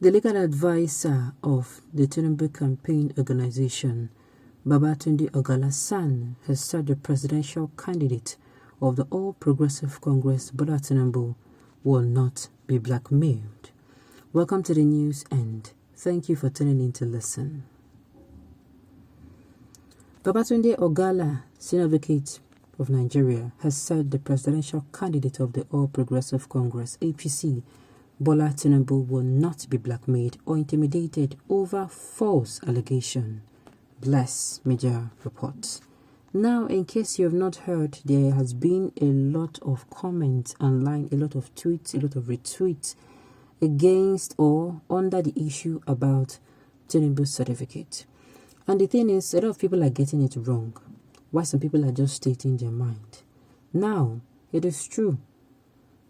The legal advisor of the Tinubu campaign organization, Babatunde Ogala's son, has said the presidential candidate of the All Progressive Congress, Tinubu, will not be blackmailed. Welcome to the news and thank you for tuning in to listen. Babatunde Ogala, senior advocate of Nigeria, has said the presidential candidate of the All Progressive Congress, APC, Bola Tinubu, will not be blackmailed or intimidated over false allegation. Bless Media reports. Now, in case you have not heard, there has been a lot of comments online, a lot of tweets, a lot of retweets against or under the issue about Tinubu's certificate. And the thing is, a lot of people are getting it wrong, while some people are just stating their mind. Now, it is true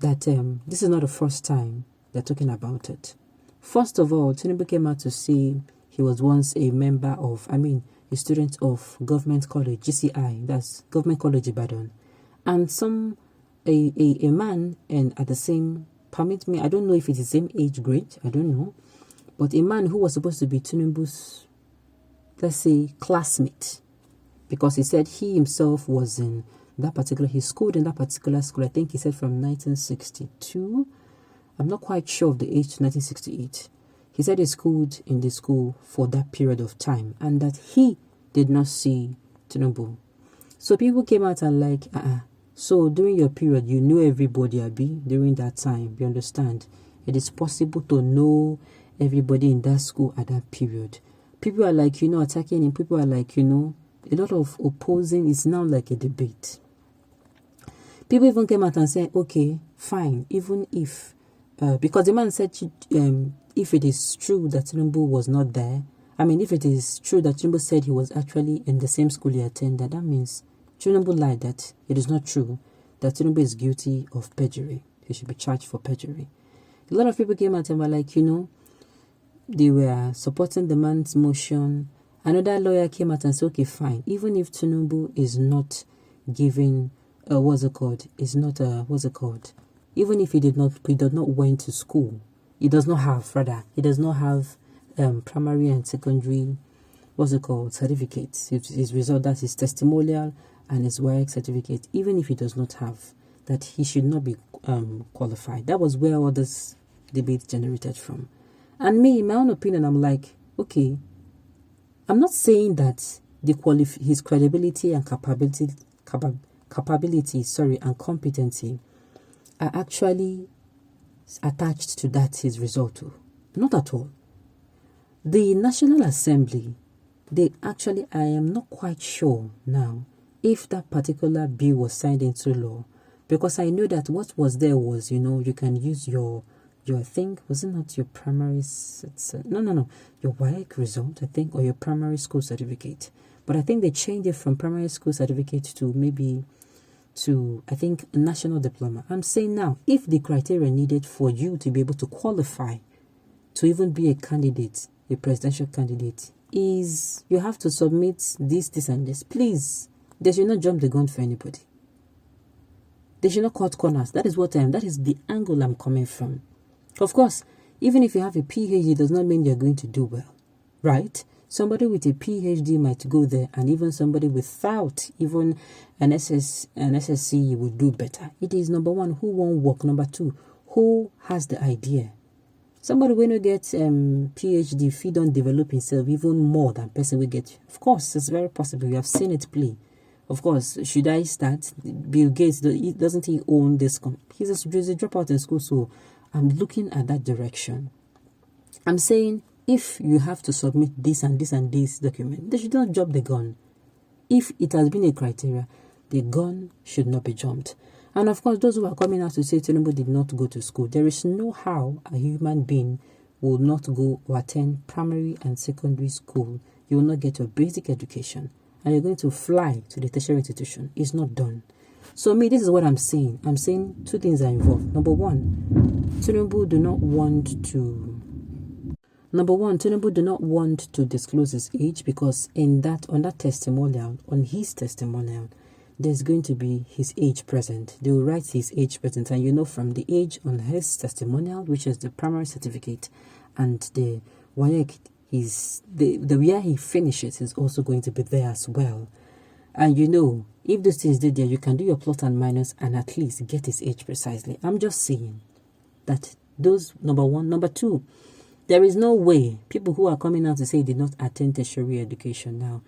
that this is not the first time they're talking about it. First of all, Tinubu came out to say he was once a member of, a student of Government College, GCI, that's Government College Ibadan. And a man, and at the same, permit me, I don't know if it's the same age grade, I don't know, but a man who was supposed to be Tinubu's, let's say, classmate, because he said he himself was in that particular, he schooled in that particular school, I think he said from 1962, I'm not quite sure of the age, 1968. He said he schooled in the school for that period of time and that he did not see Tinubu. So people came out and like, so during your period, you knew everybody, Abi, during that time, you understand? It is possible to know everybody in that school at that period. People are like, attacking him. People are like, a lot of opposing is now like a debate. People even came out and said, okay, fine, even if, because the man said, if it is true that Tinubu was not there, if it is true that Tinubu said he was actually in the same school he attended, that means Tinubu lied, that it is not true, that Tinubu is guilty of perjury. He should be charged for perjury. A lot of people came out and were like, they were supporting the man's motion. Another lawyer came out and said, okay, fine, even if Tinubu is not giving, even if he did not went to school, he does not have primary and secondary, certificates. His result, that's his testimonial and his WAEC certificate, even if he does not have, that he should not be qualified. That was where all this debate generated from. And me, in my own opinion, I'm like, okay, I'm not saying that his credibility and capability, and competency are actually attached to that his result. Not at all. The National Assembly, I am not quite sure now if that particular bill was signed into law, because I know that what was there was, you can use your thing, was it not your primary, your WAEC result, I think, or your primary school certificate. But I think they changed it from primary school certificate to I think, a national diploma. I'm saying now, if the criteria needed for you to be able to qualify to even be a candidate, a presidential candidate, is you have to submit this, and this. Please, they should not jump the gun for anybody. They should not cut corners. That is the angle I'm coming from. Of course, even if you have a PhD, does not mean you're going to do well, right? Somebody with a PhD might go there, and even somebody without even an SSC will do better. It is number one, who won't work. Number two, who has the idea. Somebody when you get PhD, if he don't develop himself even more than person will get. Of course, it's very possible. We have seen it play. Of course, should I start? Bill Gates, doesn't he own this company? He's a dropout in school, so I'm looking at that direction. I'm saying, if you have to submit this and this and this document, they should not jump the gun. If it has been a criteria, the gun should not be jumped. And of course, those who are coming out to say Tinubu did not go to school, there is no how a human being will not go or attend primary and secondary school. You will not get your basic education, and you're going to fly to the tertiary institution. It's not done. So this is what I'm saying. I'm saying two things are involved. Number one, Tinubu do not want to disclose his age, because on his testimonial, there's going to be his age present. They will write his age present, and from the age on his testimonial, which is the primary certificate, and the WAEC, the year he finishes is also going to be there as well. And you know, if those things did there, you can do your plus and minus and at least get his age precisely. I'm just saying that those, number one. Number two, there is no way people who are coming out to say did not attend tertiary education now.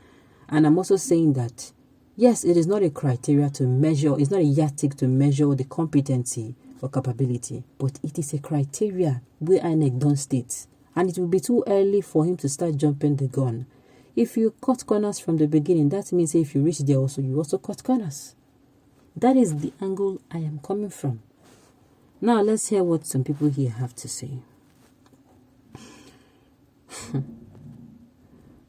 And I'm also saying that, yes, it is not a criteria to measure, it's not a yardstick to measure the competency or capability, but it is a criteria where INEC don't state. And it will be too early for him to start jumping the gun. If you cut corners from the beginning, that means if you reach there also, you also cut corners. That is the angle I am coming from. Now, let's hear what some people here have to say.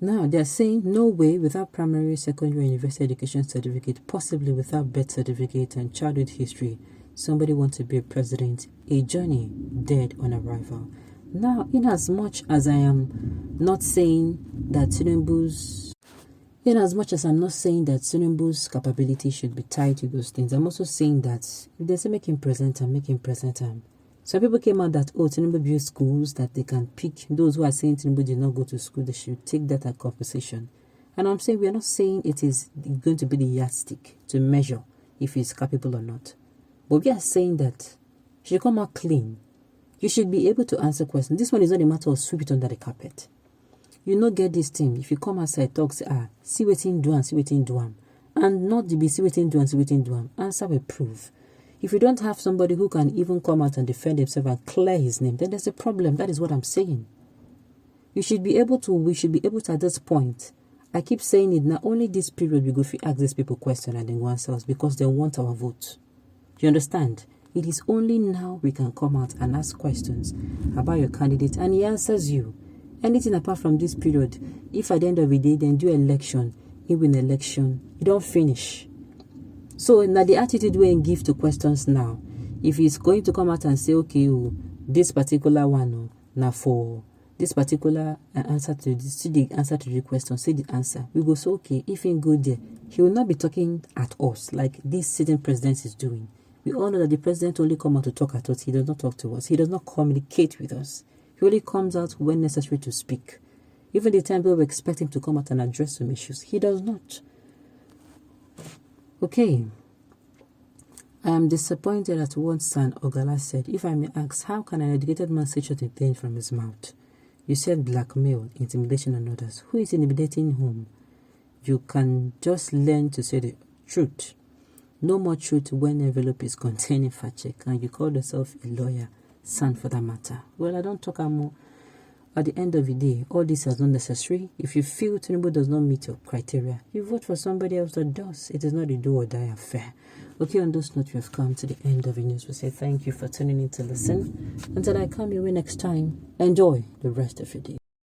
Now, they're saying no way without primary, secondary, university education certificate, possibly without birth certificate and childhood history. Somebody wants to be a president, a journey dead on arrival. Now, in as much as I am not saying that Tinubu's capability should be tied to those things, I'm also saying that if they say make him present time. Some people came out that, oh, Tinubu built schools that they can pick. Those who are saying Tinubu did not go to school, they should take that as compensation. And I'm saying we are not saying it is going to be the yardstick to measure if he's capable or not. But we are saying that he should come out clean. You should be able to answer questions. This one is not a matter of sweep it under the carpet. You not get this thing. If you come outside, talk, say, see what do am. And not to be see what do am. Answer with proof. If you don't have somebody who can even come out and defend himself and clear his name, then there's a problem. That is what I'm saying. We should be able to at this point. I keep saying it, not only this period we go to ask these people questions and then go answer us because they want our vote. You understand? It is only now we can come out and ask questions about your candidate and he answers you. Anything apart from this period, if at the end of the day, then do election, he win election, you don't finish. So now the attitude we give to questions now, if he's going to come out and say, okay, this particular one, now for this particular answer to this, see the answer to the question, say the answer, we go, so okay, if he go there, he will not be talking at us like this sitting president is doing. We all know that the president only come out to talk at us. He does not talk to us. He does not communicate with us. He only comes out when necessary to speak. Even the time we expect him to come out and address some issues, he does not. Okay. I am disappointed at what son Ogala said. If I may ask, how can an educated man say such a thing from his mouth? You said blackmail, intimidation and others. Who is intimidating whom? You can just learn to say the truth. No more truth when envelope is containing fact check and you call yourself a lawyer, son for that matter. Well, I don't talk more. At the end of the day, all this is not necessary. If you feel Tinubu does not meet your criteria, you vote for somebody else that does. It is not a do or die affair. Okay, on those notes, we have come to the end of the news. We say thank you for tuning in to listen. Until I come your way next time, enjoy the rest of your day.